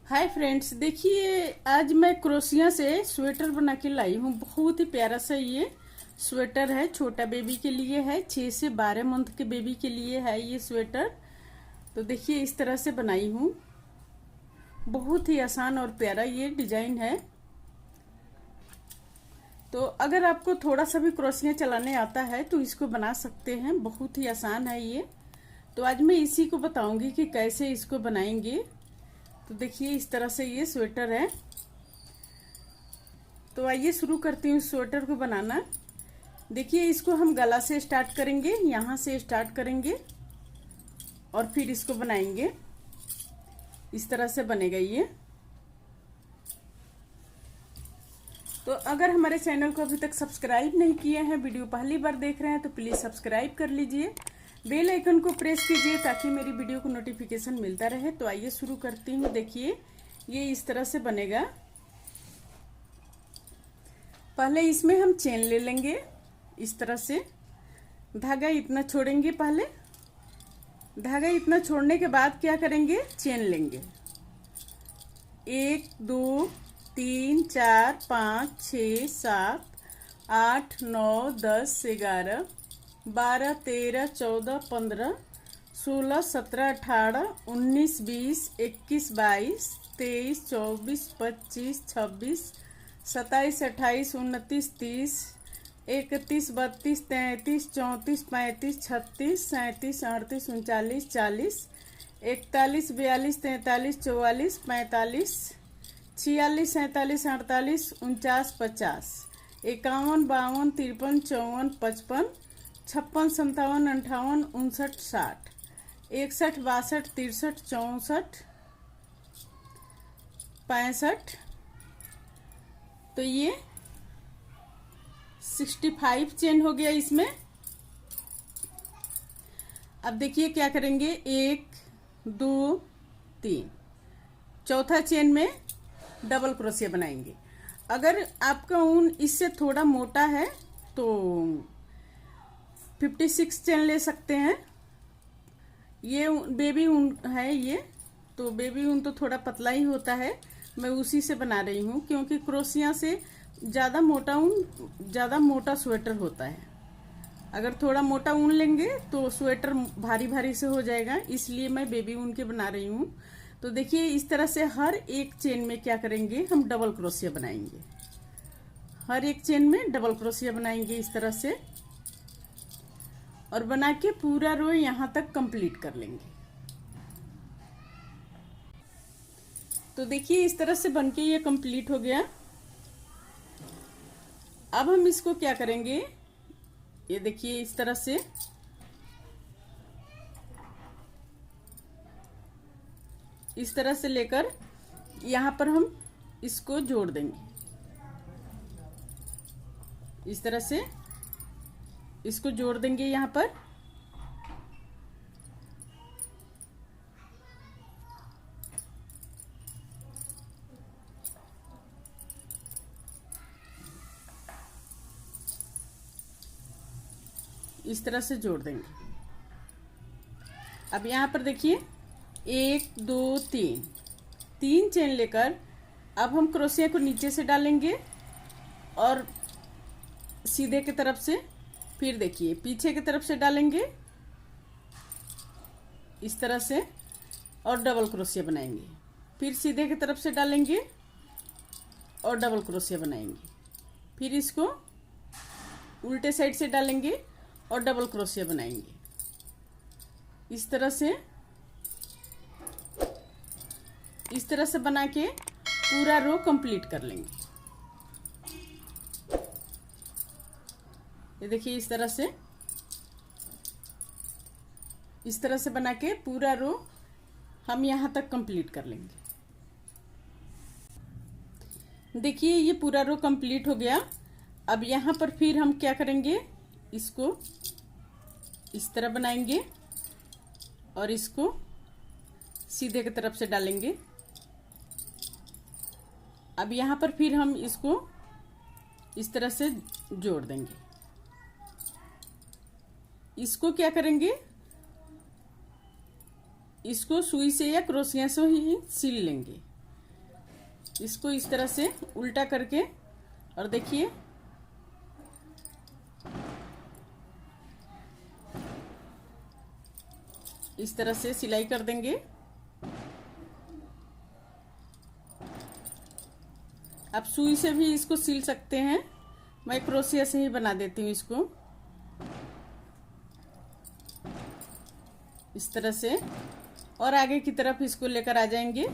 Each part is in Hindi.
हाय फ्रेंड्स, देखिए आज मैं क्रोशिया से स्वेटर बना के लाई हूँ। बहुत ही प्यारा सा ये स्वेटर है। छोटा बेबी के लिए है, 6 से 12 मंथ के बेबी के लिए है ये स्वेटर। तो देखिए इस तरह से बनाई हूँ। बहुत ही आसान और प्यारा ये डिजाइन है। तो अगर आपको थोड़ा सा भी क्रोशिया चलाने आता है तो इसको बना सकते हैं। बहुत ही आसान है ये। तो आज मैं इसी को बताऊंगी कि कैसे इसको बनाएंगे। तो देखिए इस तरह से ये स्वेटर है। तो आइए शुरू करती हूँ स्वेटर को बनाना। देखिए इसको हम गला से स्टार्ट करेंगे, यहाँ से स्टार्ट करेंगे और फिर इसको बनाएंगे। इस तरह से बनेगा ये। तो अगर हमारे चैनल को अभी तक सब्सक्राइब नहीं किए हैं, वीडियो पहली बार देख रहे हैं तो प्लीज सब्सक्राइब कर लीजिए। बेल आइकन को प्रेस कीजिए ताकि मेरी वीडियो को नोटिफिकेशन मिलता रहे। तो आइए शुरू करती हूँ। देखिए ये इस तरह से बनेगा। पहले इसमें हम चेन ले लेंगे। इस तरह से धागा इतना छोड़ेंगे। पहले धागा इतना छोड़ने के बाद क्या करेंगे, चेन लेंगे। 1 2 3 4 5 6 7 8 9 10 11 12 13 14 15 16 17 18 19 20 21 22 23 24 25 26 27 28 29 30 31 32 33 34 35 36 37 38 39 40 41 42 43 44 45 46 47 48 49 50 51 52 53 54 55 56 57 58 59 60 61 62 63 64 65। तो ये 65 चेन हो गया इसमें। अब देखिए क्या करेंगे, 1 2 3, चौथा चेन में डबल क्रोशिया बनाएंगे। अगर आपका ऊन इससे थोड़ा मोटा है तो 56 चेन ले सकते हैं। ये बेबी ऊन है ये, तो बेबी ऊन तो थोड़ा पतला ही होता है। मैं उसी से बना रही हूँ क्योंकि क्रोशिया से ज़्यादा मोटा ऊन ज़्यादा मोटा स्वेटर होता है। अगर थोड़ा मोटा ऊन लेंगे तो स्वेटर भारी भारी से हो जाएगा, इसलिए मैं बेबी ऊन के बना रही हूँ। तो देखिए इस तरह से हर एक चेन में क्या करेंगे, हम डबल क्रोशिया बनाएंगे। हर एक चेन में डबल क्रोशिया बनाएंगे इस तरह से, और बना के पूरा रो यहाँ तक कंप्लीट कर लेंगे। तो देखिए इस तरह से बनके ये कंप्लीट हो गया। अब हम इसको क्या करेंगे, ये देखिए इस तरह से लेकर यहाँ पर हम इसको जोड़ देंगे। इस तरह से इसको जोड़ देंगे यहाँ पर। इस तरह से जोड़ देंगे। अब यहाँ पर देखिए 1 2 3 चेन लेकर अब हम क्रोशिया को नीचे से डालेंगे और सीधे की तरफ से, फिर देखिए पीछे की तरफ से डालेंगे इस तरह से और डबल क्रोशिया बनाएंगे। फिर सीधे की तरफ से डालेंगे और डबल क्रोशिया बनाएंगे। फिर इसको उल्टे साइड से डालेंगे और डबल क्रोशिया बनाएंगे। इस तरह से बना के पूरा रो कंप्लीट कर लेंगे। ये देखिए इस तरह से बना के पूरा रो हम यहाँ तक कंप्लीट कर लेंगे। देखिए ये पूरा रो कंप्लीट हो गया। अब यहाँ पर फिर हम क्या करेंगे, इसको इस तरह बनाएंगे और इसको सीधे की तरफ से डालेंगे। अब यहाँ पर फिर हम इसको इस तरह से जोड़ देंगे। इसको क्या करेंगे, इसको सुई से या क्रोशिया से ही सिल लेंगे। इसको इस तरह से उल्टा करके, और देखिए इस तरह से सिलाई कर देंगे। आप सुई से भी इसको सिल सकते हैं, मैं क्रोशिया से ही बना देती हूँ इसको इस तरह से, और आगे की तरफ इसको लेकर आ जाएंगे।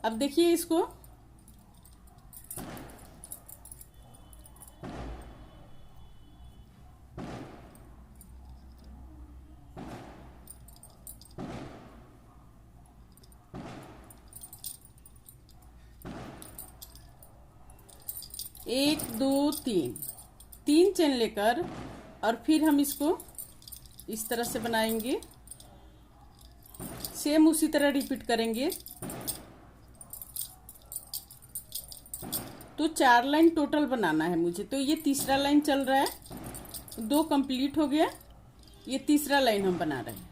अब देखिए इसको एक दो तीन, तीन चेन लेकर और फिर हम इसको इस तरह से बनाएंगे। सेम उसी तरह रिपीट करेंगे। तो 4 लाइन टोटल बनाना है मुझे। तो ये तीसरा लाइन चल रहा है, 2 कंप्लीट हो गया, ये तीसरा लाइन हम बना रहे हैं।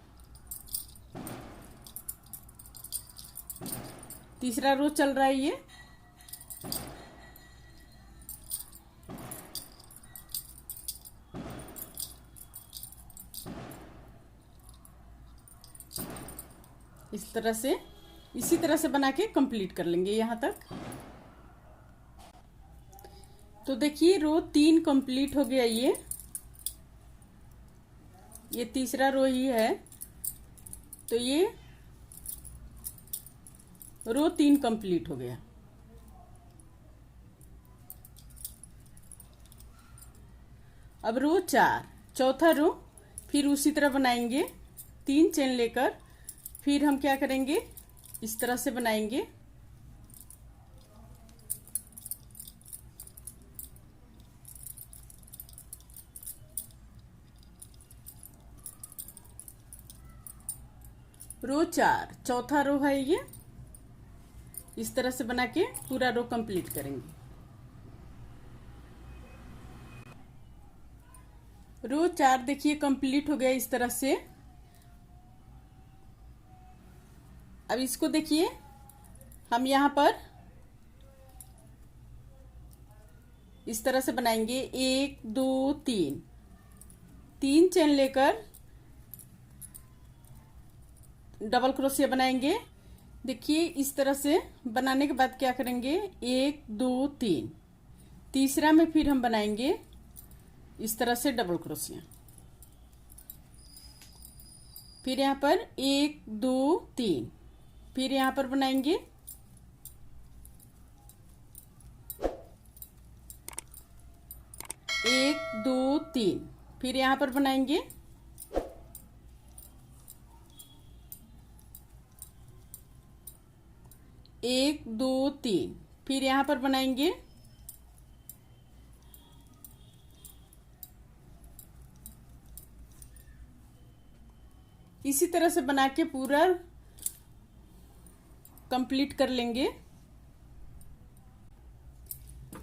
तीसरा रो चल रहा है ये। इस तरह से, इसी तरह से बना के कंप्लीट कर लेंगे यहां तक। तो देखिए रो 3 कंप्लीट हो गया। ये तीसरा रो ही है। तो ये रो 3 कंप्लीट हो गया। अब रो 4, चौथा रो फिर उसी तरह बनाएंगे। 3 चेन लेकर फिर हम क्या करेंगे, इस तरह से बनाएंगे। रो 4, चौथा रो है ये। इस तरह से बना के पूरा रो कंप्लीट करेंगे। रो 4 देखिए कंप्लीट हो गया इस तरह से। अब इसको देखिए हम यहां पर इस तरह से बनाएंगे। 1 2 3, 3 चेन लेकर डबल क्रोशिया बनाएंगे। देखिए इस तरह से बनाने के बाद क्या करेंगे, 1 2 3, तीसरा में फिर हम बनाएंगे इस तरह से डबल क्रोशिया। फिर यहाँ पर 1 2 3, फिर यहाँ पर बनाएंगे 1 2 3, फिर यहाँ पर बनाएंगे 1 2 3, फिर यहाँ पर बनाएंगे 1 इसी तरह से बना के पूरा कंप्लीट कर लेंगे।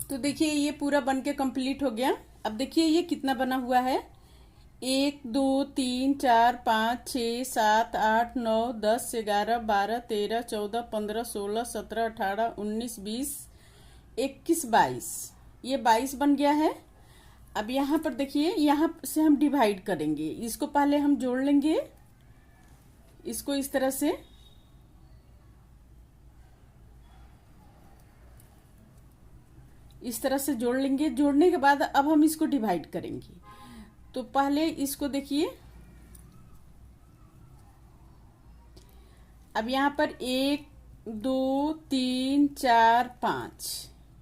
तो देखिए ये पूरा बन के कंप्लीट हो गया। अब देखिए ये कितना बना हुआ है, 1 2 3 4 5 6 7 8 9 10 11 12 13 14 15 16 17 18 19 20 21 22, ये 22 बन गया है। अब यहाँ पर देखिए यहाँ से हम डिवाइड करेंगे। इसको पहले हम जोड़ लेंगे, इसको इस तरह से। इस तरह से जोड़ लेंगे। जोड़ने के बाद अब हम इसको डिवाइड करेंगे। तो पहले इसको देखिए, अब यहाँ पर 1 2 3 4 5,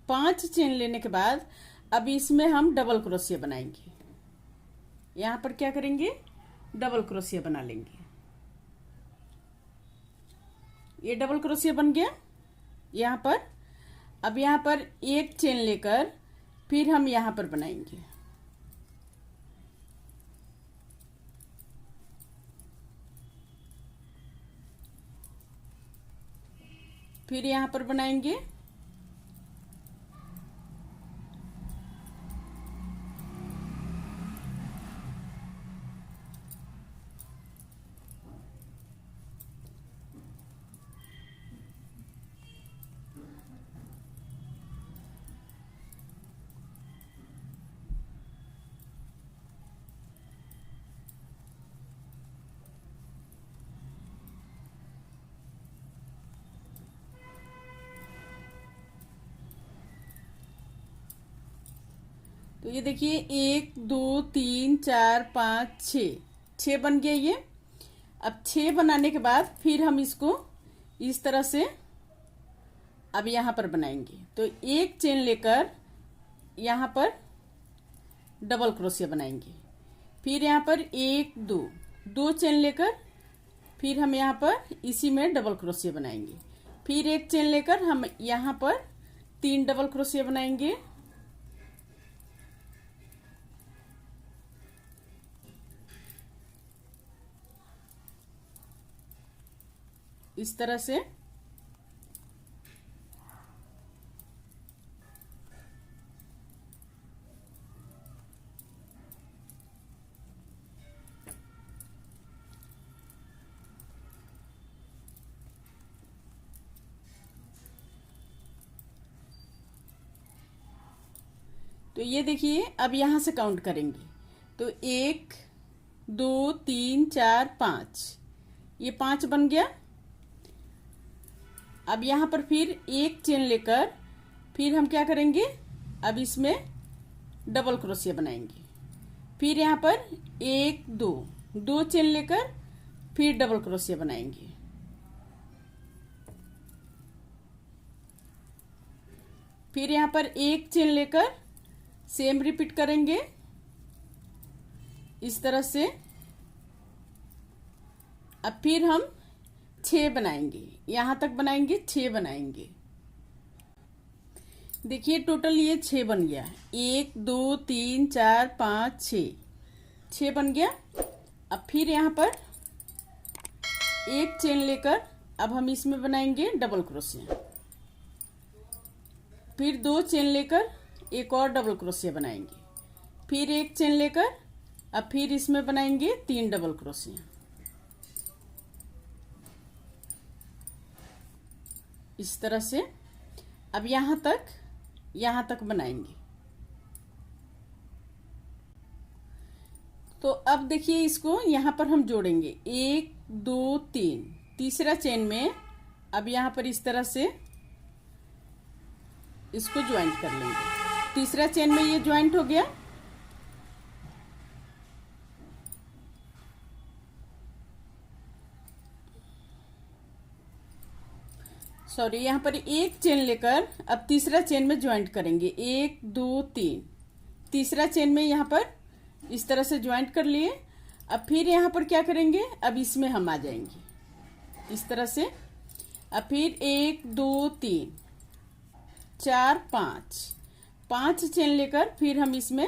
5 चेन लेने के बाद अब इसमें हम डबल क्रोशिया बनाएंगे। यहाँ पर क्या करेंगे, डबल क्रोशिया बना लेंगे। ये डबल क्रोशिया बन गया यहाँ पर। अब यहाँ पर 1 चेन लेकर फिर हम यहाँ पर बनाएंगे। फिर यहाँ पर बनाएंगे तो ये देखिए 1 2 3 4 5 6, 6 बन गया ये। अब 6 बनाने के बाद फिर हम इसको इस तरह से अब यहाँ पर बनाएंगे। तो एक चेन लेकर यहाँ पर डबल क्रोशिया बनाएंगे, फिर यहाँ पर 1 2, 2 चेन लेकर फिर हम यहाँ पर इसी में डबल क्रोशिया बनाएंगे, फिर एक चेन लेकर हम यहाँ पर 3 डबल क्रोशिया बनाएंगे। इस तरह से तो ये देखिए अब यहां से काउंट करेंगे। तो 1 2 3 4 5, ये 5 बन गया। अब यहां पर फिर एक चेन लेकर फिर हम क्या करेंगे, अब इसमें डबल क्रोशिया बनाएंगे, फिर यहाँ पर 1 2, 2 चेन लेकर फिर डबल क्रोशिया बनाएंगे। फिर यहाँ पर एक चेन लेकर सेम रिपीट करेंगे इस तरह से। अब फिर हम 6 बनाएंगे, यहां तक बनाएंगे 6 बनाएंगे। देखिए टोटल ये 6 बन गया, 1 2 3 4 5 6, 6 बन गया। अब फिर यहाँ पर एक चेन लेकर अब हम इसमें बनाएंगे डबल क्रोशिया, फिर 2 चेन लेकर एक और डबल क्रोशिया बनाएंगे, फिर एक चेन लेकर अब फिर इसमें बनाएंगे 3 डबल क्रोशिया। इस तरह से अब यहां तक बनाएंगे। तो अब देखिए इसको यहां पर हम जोड़ेंगे 1 2 3, तीसरा चेन में अब यहां पर इस तरह से इसको ज्वाइंट कर लेंगे। तीसरा चेन में ये ज्वाइंट हो गया। सॉरी, यहाँ पर एक चेन लेकर अब तीसरा चेन में ज्वाइंट करेंगे 1 2 3, तीसरा चेन में यहाँ पर इस तरह से ज्वाइंट कर लिए। अब फिर यहाँ पर क्या करेंगे, अब इसमें हम आ जाएंगे इस तरह से। अब फिर 1 2 3 4 5, 5 चेन लेकर फिर हम इसमें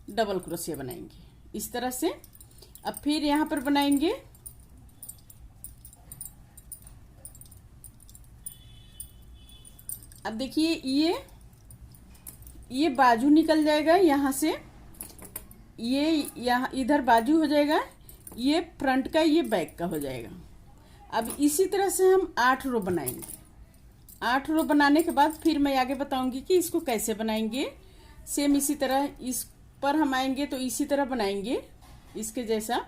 डबल क्रोशिया बनाएंगे इस तरह से। अब फिर यहाँ पर बनाएंगे अब देखिए ये बाजू निकल जाएगा यहाँ से, ये यहाँ इधर बाजू हो जाएगा, ये फ्रंट का ये बैक का हो जाएगा। अब इसी तरह से हम 8 रो बनाएंगे। 8 रो बनाने के बाद फिर मैं आगे बताऊंगी कि इसको कैसे बनाएंगे। सेम इसी तरह इस पर हम आएंगे तो इसी तरह बनाएंगे, इसके जैसा,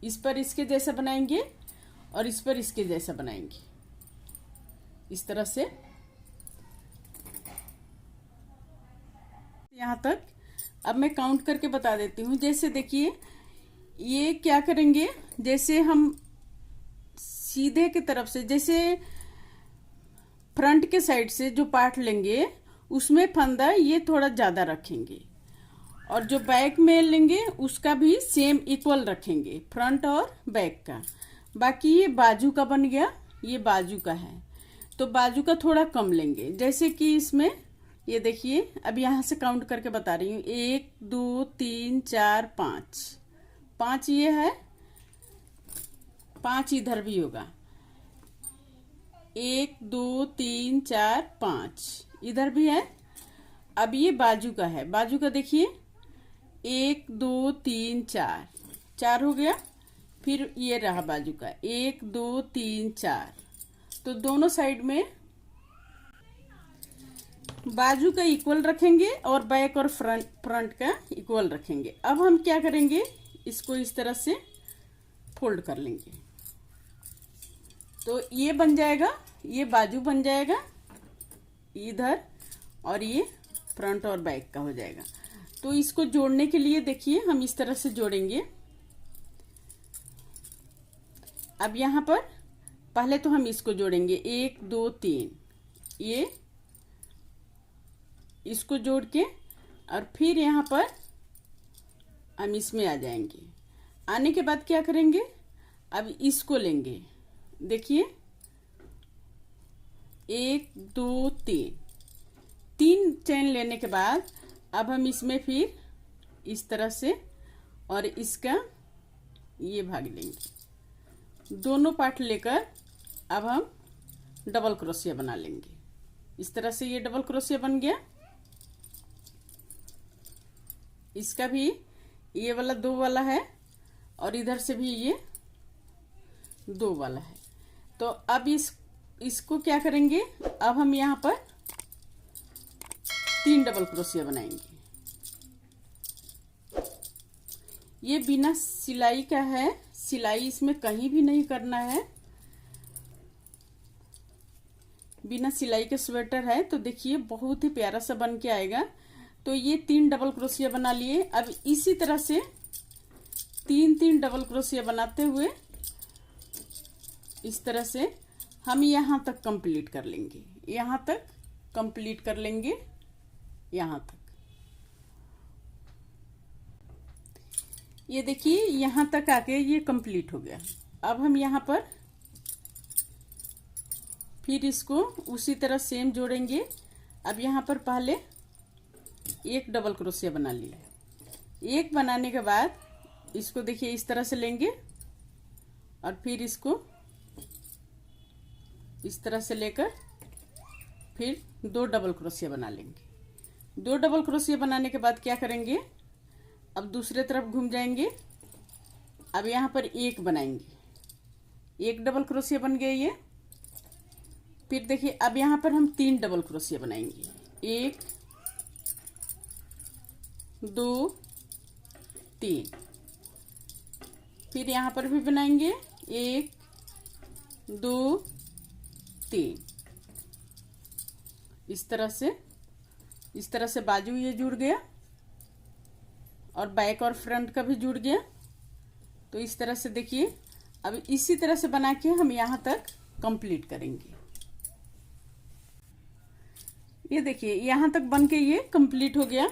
इस पर इसके जैसा बनाएंगे और इस पर इसके जैसा बनाएंगे इस तरह से। यहां तक अब मैं काउंट करके बता देती हूँ। जैसे देखिए ये क्या करेंगे, जैसे हम सीधे की तरफ से, जैसे फ्रंट के साइड से जो पार्ट लेंगे उसमें फंदा ये थोड़ा ज्यादा रखेंगे और जो बैक में लेंगे उसका भी सेम इक्वल रखेंगे, फ्रंट और बैक का। बाकी ये बाजू का बन गया, ये बाजू का है तो बाजू का थोड़ा कम लेंगे। जैसे कि इसमें ये देखिए अब यहां से काउंट करके बता रही हूँ 1 2 3 4 5, 5 ये है, 5 इधर भी होगा, 1 2 3 4 5 इधर भी है। अब ये बाजू का है, बाजू का देखिए 1 2 3 4, 4 हो गया। फिर ये रहा बाजू का 1 2 3 4, तो दोनों साइड में बाजू का इक्वल रखेंगे और बैक और फ्रंट का इक्वल रखेंगे। अब हम क्या करेंगे, इसको इस तरह से फोल्ड कर लेंगे तो ये बन जाएगा, ये बाजू बन जाएगा इधर और ये फ्रंट और बैक का हो जाएगा। तो इसको जोड़ने के लिए देखिए हम इस तरह से जोड़ेंगे। अब यहाँ पर पहले तो हम इसको जोड़ेंगे 1 2 3, ये इसको जोड़ के और फिर यहाँ पर हम इसमें आ जाएंगे। आने के बाद क्या करेंगे, अब इसको लेंगे, देखिए 1 2 3, 3 चेन लेने के बाद अब हम इसमें फिर इस तरह से और इसका ये भाग लेंगे, दोनों पार्ट लेकर अब हम डबल क्रोशिया बना लेंगे। इस तरह से ये डबल क्रोशिया बन गया। इसका भी ये वाला 2 वाला है और इधर से भी ये 2 वाला है। तो अब इसको क्या करेंगे, अब हम यहाँ पर 3 डबल क्रोशिया बनाएंगे। ये बिना सिलाई का है, सिलाई इसमें कहीं भी नहीं करना है, बिना सिलाई के स्वेटर है। तो देखिए बहुत ही प्यारा सा बन के आएगा। तो ये 3 डबल क्रोशिया बना लिए। अब इसी तरह से 3 डबल क्रोशिया बनाते हुए इस तरह से हम यहाँ तक कंप्लीट कर लेंगे, यहाँ तक कंप्लीट कर लेंगे, यहाँ तक। ये देखिए यहाँ तक आके ये कंप्लीट हो गया। अब हम यहाँ पर फिर इसको उसी तरह सेम जोड़ेंगे। अब यहाँ पर पहले 1 डबल क्रोशिया बना लिया। 1 बनाने के बाद इसको देखिए इस तरह से लेंगे और फिर इसको इस तरह से लेकर फिर 2 डबल क्रोशिया बना लेंगे। 2 डबल क्रोशिया बनाने के बाद क्या करेंगे, अब दूसरे तरफ घूम जाएंगे। अब यहाँ पर 1 बनाएंगे, 1 डबल क्रोशिया बन गया ये। फिर देखिए अब यहाँ पर हम 3 डबल क्रोशिया बनाएंगे, 1 2 3। फिर यहाँ पर भी बनाएंगे 1 2 3। इस तरह से बाजू ये जुड़ गया और बैक और फ्रंट का भी जुड़ गया। तो इस तरह से देखिए अब इसी तरह से बना के हम यहाँ तक कंप्लीट करेंगे। ये देखिए यहाँ तक बन के ये कंप्लीट हो गया।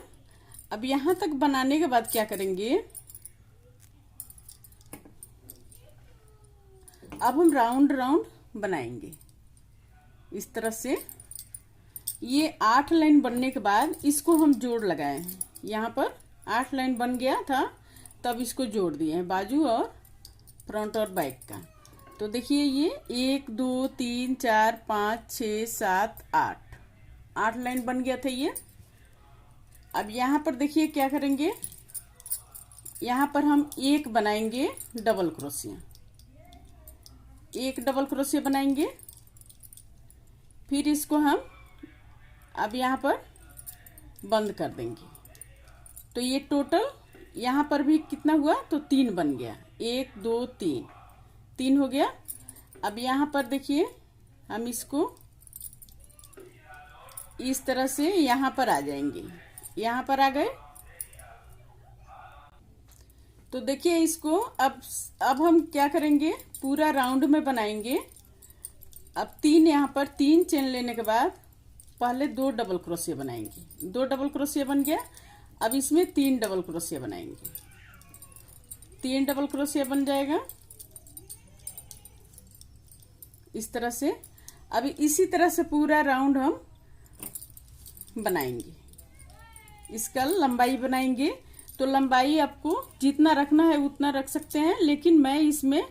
अब यहाँ तक बनाने के बाद क्या करेंगे, अब हम राउंड राउंड बनाएंगे इस तरह से। ये 8 लाइन बनने के बाद इसको हम जोड़ लगाए हैं। यहाँ पर 8 लाइन बन गया था, तब इसको जोड़ दिए हैं बाजू और फ्रंट और बैक का। तो देखिए ये 1 2 3 4 5 6 7 8 लाइन बन गया था ये। अब यहाँ पर देखिए क्या करेंगे, यहाँ पर हम 1 बनाएंगे डबल क्रोशिया, 1 डबल क्रोशिया बनाएंगे। फिर इसको हम अब यहाँ पर बंद कर देंगे। तो ये टोटल यहाँ पर भी कितना हुआ, तो 3 बन गया, 1 2 3 हो गया। अब यहाँ पर देखिए हम इसको इस तरह से यहाँ पर आ जाएंगे, यहाँ पर आ गए। तो देखिए इसको अब हम क्या करेंगे, पूरा राउंड में बनाएंगे। अब 3 यहाँ पर 3 चेन लेने के बाद पहले 2 डबल क्रोशिया बनाएंगे, 2 डबल क्रोशिया बन गया। अब इसमें 3 डबल क्रोशिया बनाएंगे, 3 डबल क्रोशिया बन जाएगा इस तरह से। अब इसी तरह से पूरा राउंड हम बनाएंगे। इसका लंबाई बनाएंगे, तो लंबाई आपको जितना रखना है उतना रख सकते हैं, लेकिन मैं इसमें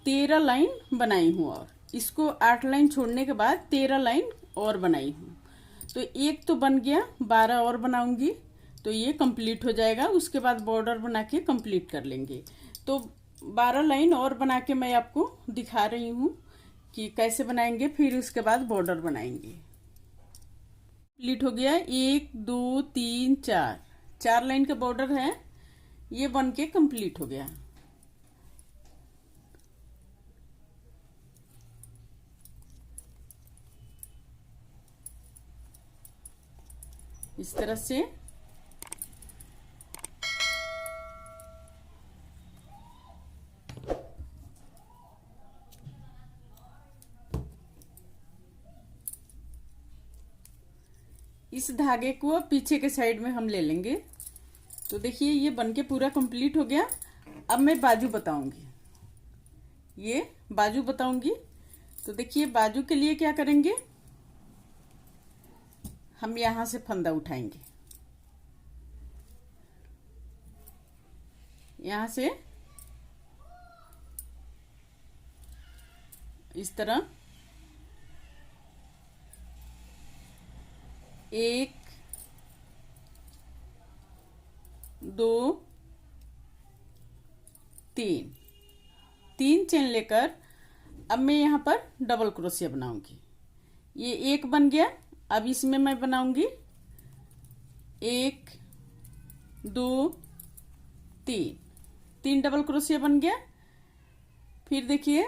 13 लाइन बनाई हूँ और इसको 8 लाइन छोड़ने के बाद 13 लाइन और बनाई हूँ। तो एक तो बन गया, 12 और बनाऊंगी तो ये कंप्लीट हो जाएगा। उसके बाद बॉर्डर बना के कंप्लीट कर लेंगे। तो 12 लाइन और बना के मैं आपको दिखा रही हूँ कि कैसे बनाएंगे, फिर उसके बाद बॉर्डर बनाएंगे। कंप्लीट हो गया, 1 2 3 4 लाइन का बॉर्डर है, ये बन के कंप्लीट हो गया। इस तरह से। इस धागे को पीछे के साइड में हम ले लेंगे। तो देखिए ये बनके पूरा कंप्लीट हो गया। अब मैं बाजू बताऊंगी, ये बाजू बताऊंगी। तो देखिए बाजू के लिए क्या करेंगे, हम यहां से फंदा उठाएंगे, यहां से इस तरह 1 2 3 चेन लेकर अब मैं यहाँ पर डबल क्रोशिया बनाऊंगी। ये एक बन गया। अब इसमें मैं बनाऊंगी 1 2 3 डबल क्रोशिया बन गया। फिर देखिए,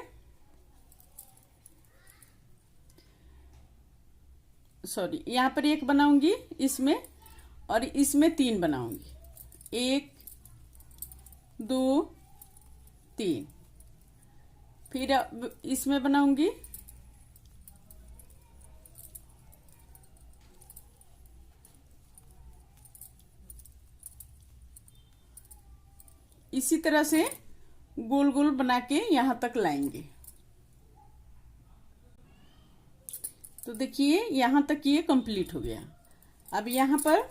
सॉरी, यहाँ पर एक बनाऊंगी इसमें, और इसमें 3 बनाऊंगी, 1 2 3। फिर अब इसमें बनाऊंगी इसी तरह से गोल गोल बना के यहां तक लाएंगे। तो देखिए यहां तक ये कंप्लीट हो गया। अब यहां पर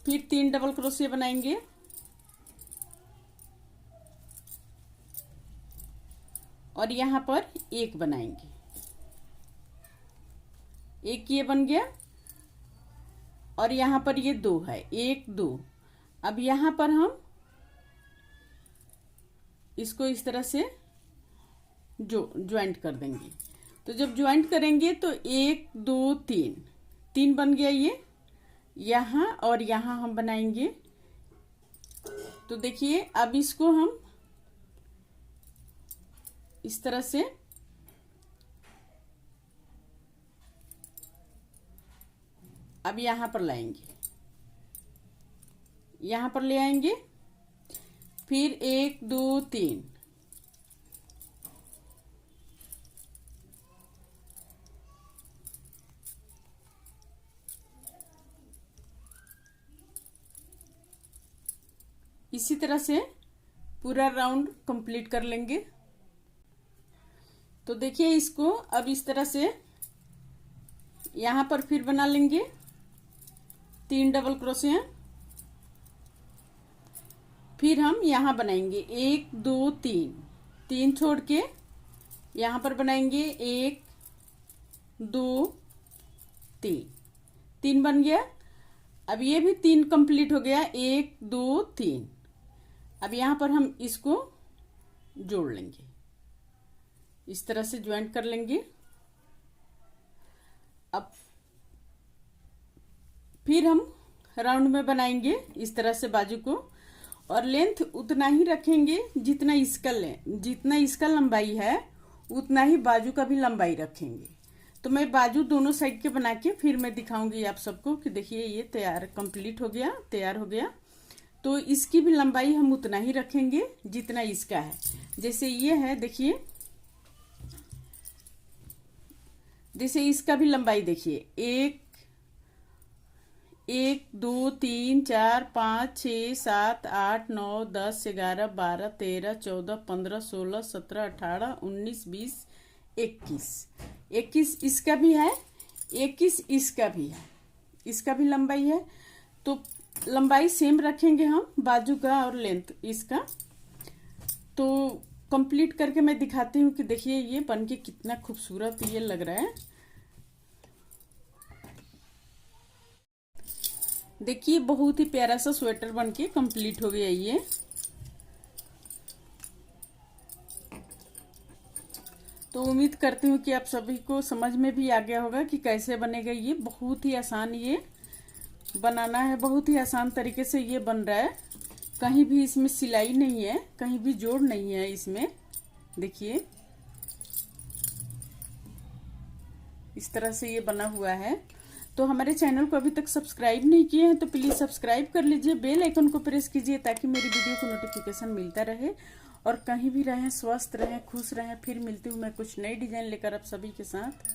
फिर 3 डबल क्रोशिया बनाएंगे, और यहां पर एक बनाएंगे, एक ये बन गया। और यहां पर ये 2 है, 1 2। अब यहां पर हम इसको इस तरह से ज्वाइंट कर देंगे। तो जब ज्वाइंट करेंगे तो 1 2 3 बन गया ये यहां, और यहां हम बनाएंगे। तो देखिए अब इसको हम इस तरह से अब यहां पर लाएंगे, यहां पर ले आएंगे। फिर 1 2 3 इसी तरह से पूरा राउंड कंप्लीट कर लेंगे। तो देखिए इसको अब इस तरह से यहां पर फिर बना लेंगे 3 डबल क्रोशिया। फिर हम यहां बनाएंगे 1 2 3 छोड़ के यहां पर बनाएंगे 1 2 3 बन गया। अब ये भी 3 कंप्लीट हो गया, 1 2 3। अब यहां पर हम इसको जोड़ लेंगे, इस तरह से ज्वाइंट कर लेंगे। अब फिर हम राउंड में बनाएंगे इस तरह से बाजू को, और लेंथ उतना ही रखेंगे जितना इसका लंबाई है उतना ही बाजू का भी लंबाई रखेंगे। तो मैं बाजू दोनों साइड के बना के फिर मैं दिखाऊंगी आप सबको कि देखिए ये कंप्लीट हो गया, तैयार हो गया। तो इसकी भी लंबाई हम उतना ही रखेंगे जितना इसका है। जैसे ये है, देखिए जैसे इसका भी लंबाई देखिए 1 2 3 4 5 6 7 8 9 10 11 12 13 14 15 16 17 18 19 20 21 इसका भी है, 21 इसका भी है, इसका भी लंबाई है। तो लंबाई सेम रखेंगे हम बाजू का और लेंथ इसका। तो कंप्लीट करके मैं दिखाती हूँ कि देखिए ये बनके कितना खूबसूरत ये लग रहा है। देखिए बहुत ही प्यारा सा स्वेटर बनके कंप्लीट हो गया ये। तो उम्मीद करती हूँ कि आप सभी को समझ में भी आ गया होगा कि कैसे बनेगा ये। बहुत ही आसान ये बनाना है, बहुत ही आसान तरीके से ये बन रहा है। कहीं भी इसमें सिलाई नहीं है, कहीं भी जोड़ नहीं है इसमें। देखिए इस तरह से ये बना हुआ है। तो हमारे चैनल को अभी तक सब्सक्राइब नहीं किए हैं तो प्लीज़ सब्सक्राइब कर लीजिए, बेल आइकन को प्रेस कीजिए ताकि मेरी वीडियो को नोटिफिकेशन मिलता रहे। और कहीं भी रहें, स्वस्थ रहें, खुश रहें। फिर मिलती हूँ मैं कुछ नई डिजाइन लेकर आप सभी के साथ।